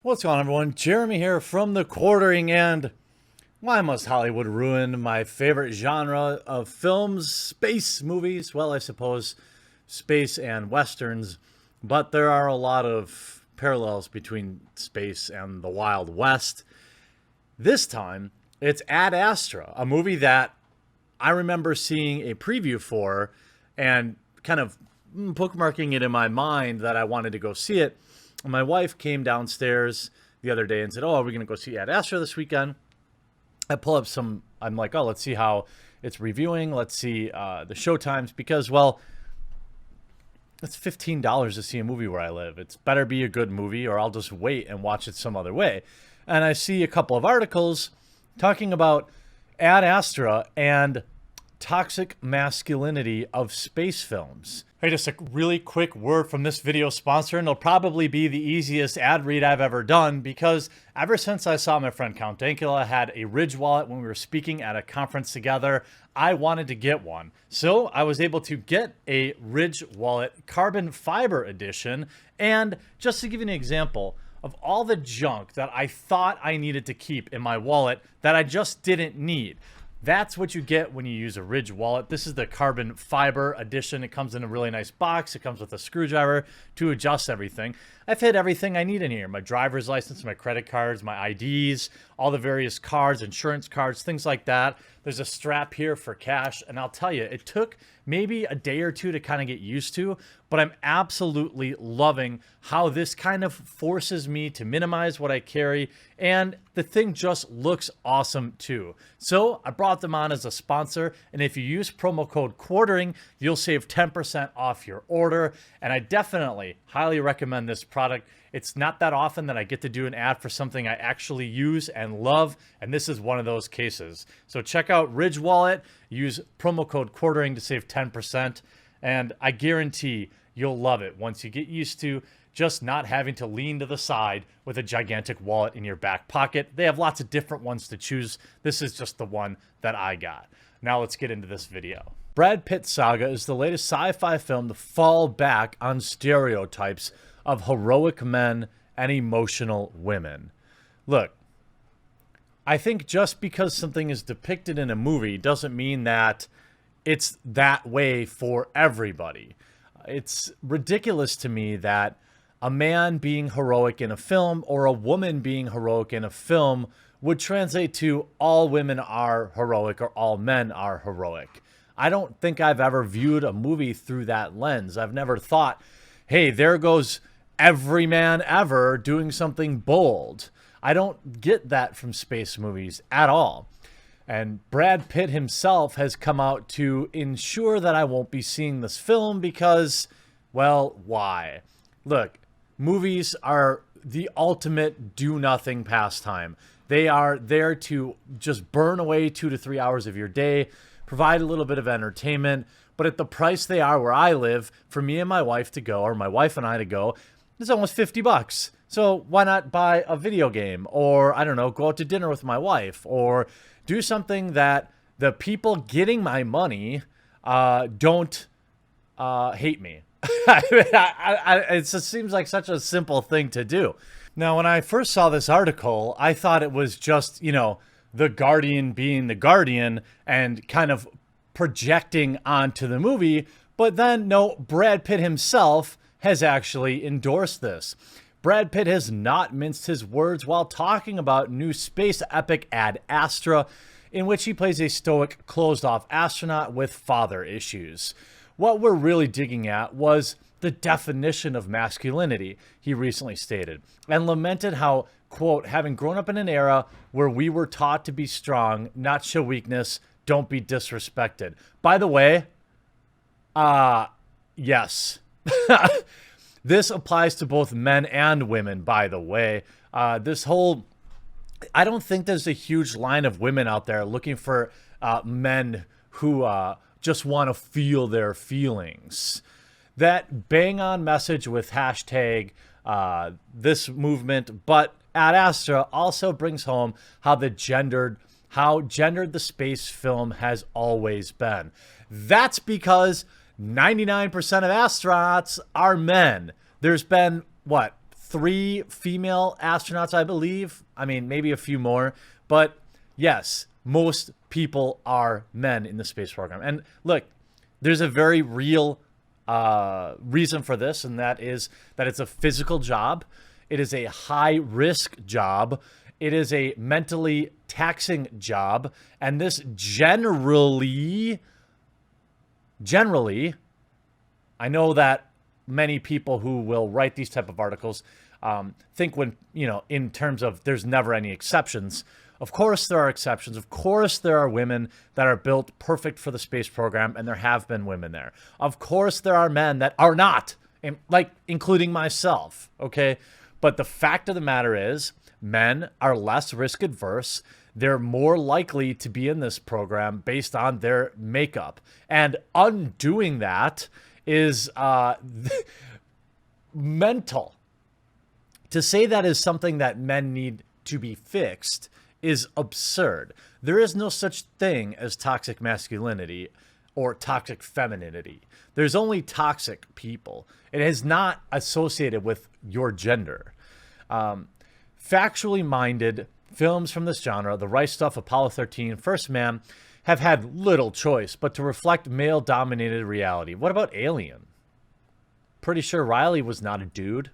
What's going on, everyone? Jeremy here from the Quartering, and why must Hollywood ruin my favorite genre of films? Space movies. Well, I suppose space and westerns, but there are a lot of parallels between space and the Wild West. This time, it's Ad Astra, a movie that I remember seeing a preview for and kind of bookmarking it in my mind that I wanted to go see it. My wife came downstairs the other day and said, "Oh, are we going to go see Ad Astra this weekend?" I pull up some, I'm like, "Oh, let's see how it's reviewing. Let's see the show times," because, well, it's $15 to see a movie where I live. It's better be a good movie or I'll just wait and watch it some other way. And I see a couple of articles talking about Ad Astra and toxic masculinity of space films. Hey, just a really quick word from this video sponsor, and it'll probably be the easiest ad read I've ever done, because ever since I saw my friend Count Dankula had a Ridge wallet when we were speaking at a conference together, I wanted to get one. So I was able to get a Ridge wallet carbon fiber edition. And just to give you an example of all the junk that I thought I needed to keep in my wallet that I just didn't need, that's what you get when you use a Ridge wallet. This is the carbon fiber edition. It comes in a really nice box. It comes with a screwdriver to adjust everything. I've hid everything I need in here. My driver's license, my credit cards, my IDs, all the various cards, insurance cards, things like that. There's a strap here for cash. And I'll tell you, it took maybe a day or two to kind of get used to, but I'm absolutely loving how this kind of forces me to minimize what I carry. And the thing just looks awesome too. So I brought them on as a sponsor. And if you use promo code QUARTERING, you'll save 10% off your order. And I definitely highly recommend this product. It's not that often that I get to do an ad for something I actually use and love, and this is one of those cases. So check out Ridge Wallet, use promo code QUARTERING to save 10%, and I guarantee you'll love it once you get used to just not having to lean to the side with a gigantic wallet in your back pocket. They have lots of different ones to choose. This is just the one that I got. Now let's get into this video. Brad Pitt Saga is the latest sci-fi film to fall back on stereotypes of heroic men and emotional women. Look, I think just because something is depicted in a movie doesn't mean that it's that way for everybody. It's ridiculous to me that a man being heroic in a film or a woman being heroic in a film would translate to all women are heroic or all men are heroic. I don't think I've ever viewed a movie through that lens. I've never thought, hey, there goes every man ever doing something bold. I don't get that from space movies at all. And Brad Pitt himself has come out to ensure that I won't be seeing this film because, well, why? Look, movies are the ultimate do-nothing pastime. They are there to just burn away 2 to 3 hours of your day, provide a little bit of entertainment, but at the price they are where I live, for me and my wife to go, or my wife and I to go, it's almost $50. So why not buy a video game, or I don't know, go out to dinner with my wife, or do something that the people getting my money don't hate me. It just seems like such a simple thing to do. Now, when I first saw this article, I thought it was just, you know, the Guardian being the Guardian and kind of projecting onto the movie. But then, no, Brad Pitt himself has actually endorsed this. Brad Pitt has not minced his words while talking about new space epic Ad Astra, in which he plays a stoic, closed-off astronaut with father issues. What we're really digging at was the definition of masculinity, he recently stated, and lamented how, quote, having grown up in an era where we were taught to be strong, not show weakness, don't be disrespected. By the way, yes. This applies to both men and women, by the way. I don't think there's a huge line of women out there looking for men who just want to feel their feelings. That bang on message with hashtag this movement, but Ad Astra also brings home how gendered the space film has always been. That's because 99% of astronauts are men. There's been, what, 3 female astronauts, I believe. I mean, maybe a few more. But yes, most people are men in the space program. And look, there's a very real reason for this, and that is that it's a physical job. It is a high-risk job. It is a mentally taxing job. And this generally, I know that many people who will write these type of articles think when, in terms of there's never any exceptions. Of course there are exceptions. Of course there are women that are built perfect for the space program, and there have been women there. Of course there are men that are not, including myself, okay? But the fact of the matter is, men are less risk adverse. They're more likely to be in this program based on their makeup. And undoing that is mental. To say that is something that men need to be fixed is absurd. There is no such thing as toxic masculinity or toxic femininity. There's only toxic people. It is not associated with your gender. Factually minded films from this genre, The Right Stuff, Apollo 13, First Man, have had little choice but to reflect male-dominated reality. What about Alien? Pretty sure Riley was not a dude.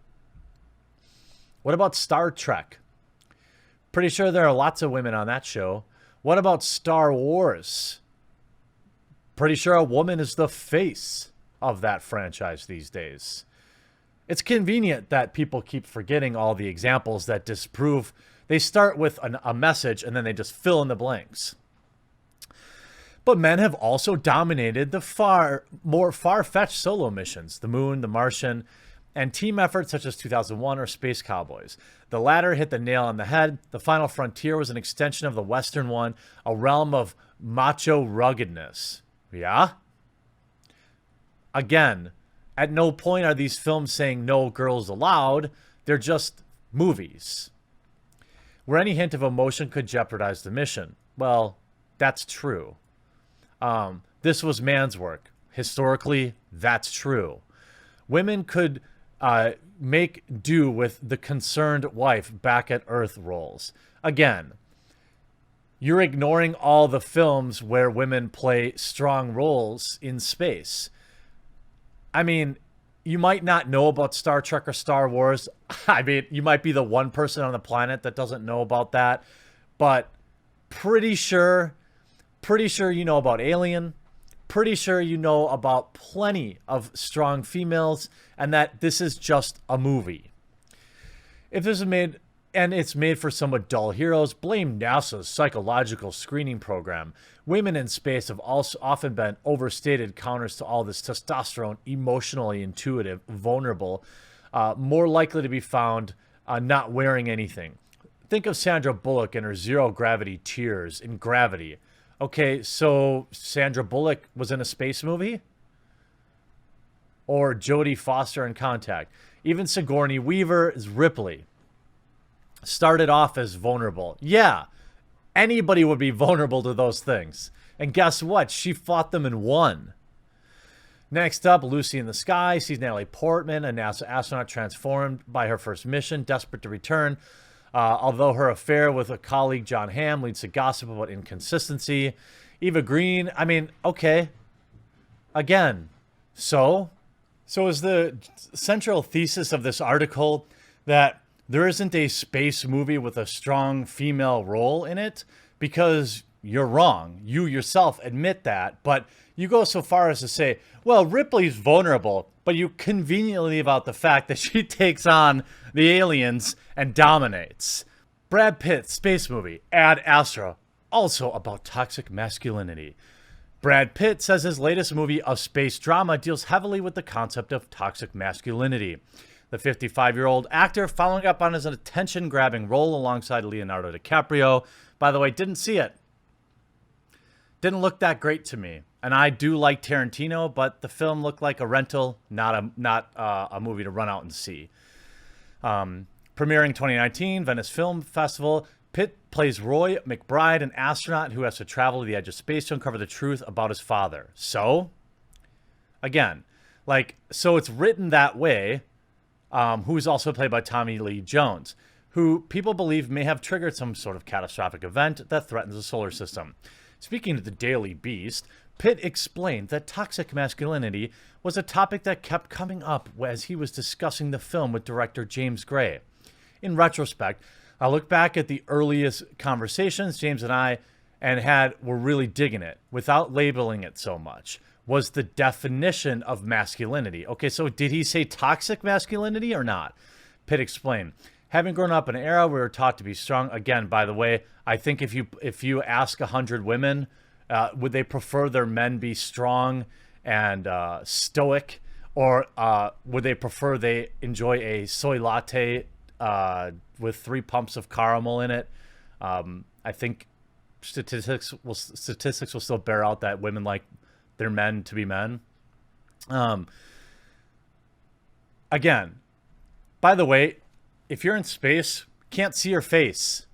What about Star Trek? Pretty sure there are lots of women on that show. What about Star Wars? Pretty sure a woman is the face of that franchise these days. It's convenient that people keep forgetting all the examples that disprove. They start with a message and then they just fill in the blanks. But men have also dominated the far more far-fetched solo missions, the Moon, the Martian, and team efforts such as 2001 or Space Cowboys. The latter hit the nail on the head. The Final Frontier was an extension of the Western one, a realm of macho ruggedness. Yeah? Again, at no point are these films saying no girls allowed. They're just movies, where any hint of emotion could jeopardize the mission. Well, that's true. This was man's work. Historically, that's true. Women could make do with the concerned wife back at Earth roles. Again, you're ignoring all the films where women play strong roles in space. I mean, you might not know about Star Trek or Star Wars. I mean, you might be the one person on the planet that doesn't know about that. But pretty sure you know about Alien. Pretty sure you know about plenty of strong females, and that this is just a movie. If this is made, and it's made for somewhat dull heroes, blame NASA's psychological screening program. Women in space have also often been overstated counters to all this testosterone, emotionally intuitive, vulnerable, more likely to be found not wearing anything. Think of Sandra Bullock and her zero-gravity tears in Gravity. Okay, so Sandra Bullock was in a space movie? Or Jodie Foster in Contact. Even Sigourney Weaver is Ripley. Started off as vulnerable. Yeah, anybody would be vulnerable to those things. And guess what? She fought them and won. Next up, Lucy in the Sky sees Natalie Portman, a NASA astronaut transformed by her first mission, desperate to return. Although her affair with a colleague, John Hamm, leads to gossip about inconsistency. Eva Green, I mean, okay. Again, so is the central thesis of this article that there isn't a space movie with a strong female role in it? Because you're wrong. You yourself admit that, but you go so far as to say, well, Ripley's vulnerable, but you conveniently leave out the fact that she takes on the aliens and dominates. Brad Pitt, space movie, Ad Astra, also about toxic masculinity. Brad Pitt says his latest movie, a space drama, deals heavily with the concept of toxic masculinity. The 55-year-old actor, following up on his attention-grabbing role alongside Leonardo DiCaprio. By the way, didn't see it. Didn't look that great to me. And I do like Tarantino, but the film looked like a rental, not a movie to run out and see. Premiering 2019, Venice Film Festival, Pitt plays Roy McBride, an astronaut who has to travel to the edge of space to uncover the truth about his father. So, again, so it's written that way. who is also played by Tommy Lee Jones, who people believe may have triggered some sort of catastrophic event that threatens the solar system. Speaking to the Daily Beast, Pitt explained that toxic masculinity was a topic that kept coming up as he was discussing the film with director James Gray. In retrospect, I look back at the earliest conversations James and I were really digging it without labeling it so much. Was the definition of masculinity. Okay, so did he say toxic masculinity or not? Pitt explained, having grown up in an era where we were taught to be strong. Again, by the way, I think if you ask 100 women, would they prefer their men be strong and stoic, or would they prefer they enjoy a soy latte with 3 pumps of caramel in it? I think statistics will still bear out that women like their men to be men. Again, by the way, if you're in space, can't see your face.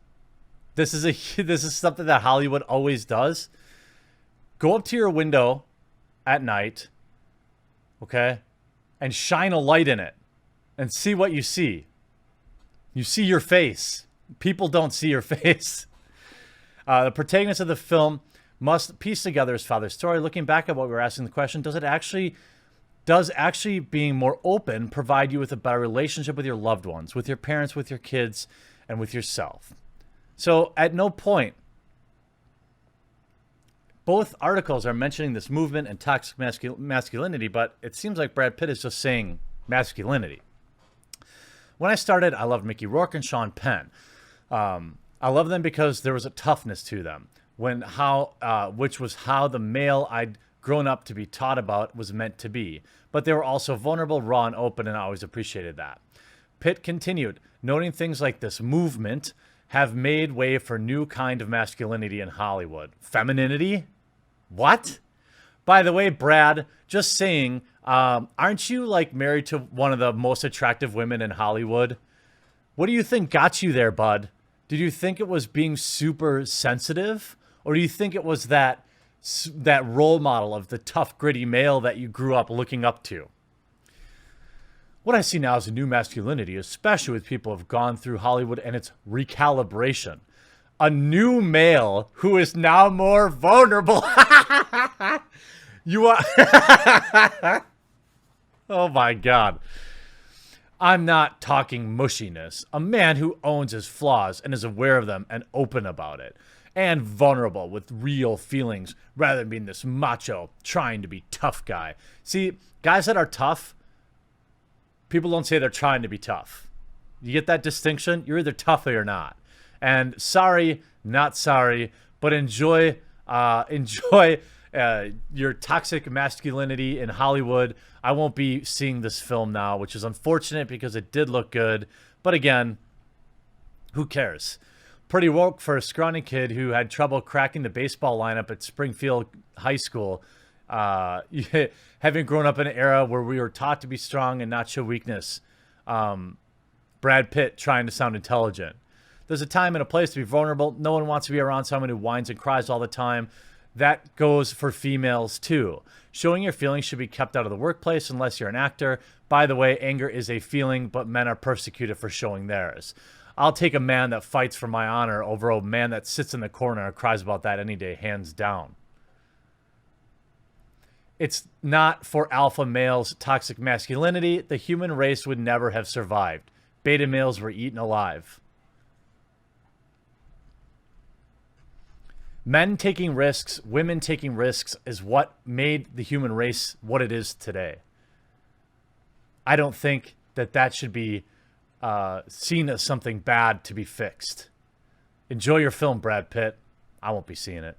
This is something that Hollywood always does. Go up to your window at night, okay, and shine a light in it and see what you see. You see your face. People don't see your face. The protagonist of the film must piece together his father's story. Looking back at what we were asking the question, does actually being more open provide you with a better relationship with your loved ones, with your parents, with your kids, and with yourself? So at no point, both articles are mentioning this movement and toxic masculinity, but it seems like Brad Pitt is just saying masculinity. When I started, I loved Mickey Rourke and Sean Penn. I love them because there was a toughness to them, which was how the male I'd grown up to be taught about was meant to be. But they were also vulnerable, raw, and open, and I always appreciated that. Pitt continued, noting things like this movement have made way for new kind of masculinity in Hollywood. Femininity? What? By the way, Brad, just saying, aren't you like married to one of the most attractive women in Hollywood? What do you think got you there, bud? Did you think it was being super sensitive? Or do you think it was that role model of the tough, gritty male that you grew up looking up to? What I see now is a new masculinity, especially with people who have gone through Hollywood and its recalibration. A new male who is now more vulnerable. You are... Oh my God. I'm not talking mushiness. A man who owns his flaws and is aware of them and open about it. And vulnerable with real feelings rather than being this macho, trying to be tough guy. See, guys that are tough, people don't say they're trying to be tough. You get that distinction? You're either tough or you're not. And sorry, not sorry, but enjoy your toxic masculinity in Hollywood. I won't be seeing this film now, which is unfortunate because it did look good. But again, who cares? Pretty woke for a scrawny kid who had trouble cracking the baseball lineup at Springfield High School. Having grown up in an era where we were taught to be strong and not show weakness. Brad Pitt trying to sound intelligent. There's a time and a place to be vulnerable. No one wants to be around someone who whines and cries all the time. That goes for females too. Showing your feelings should be kept out of the workplace unless you're an actor. By the way, anger is a feeling, but men are persecuted for showing theirs. I'll take a man that fights for my honor over a man that sits in the corner and cries about that any day, hands down. It's not for alpha males' toxic masculinity. The human race would never have survived. Beta males were eaten alive. Men taking risks, women taking risks is what made the human race what it is today. I don't think that should be seen as something bad to be fixed. Enjoy your film, Brad Pitt. I won't be seeing it.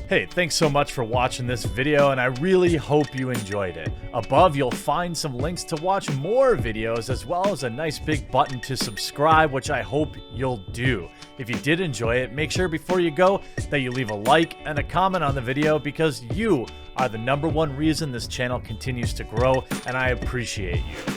Hey, thanks so much for watching this video, and I really hope you enjoyed it. Above, you'll find some links to watch more videos, as well as a nice big button to subscribe, which I hope you'll do. If you did enjoy it, make sure before you go that you leave a like and a comment on the video, because you are the #1 reason this channel continues to grow, and I appreciate you.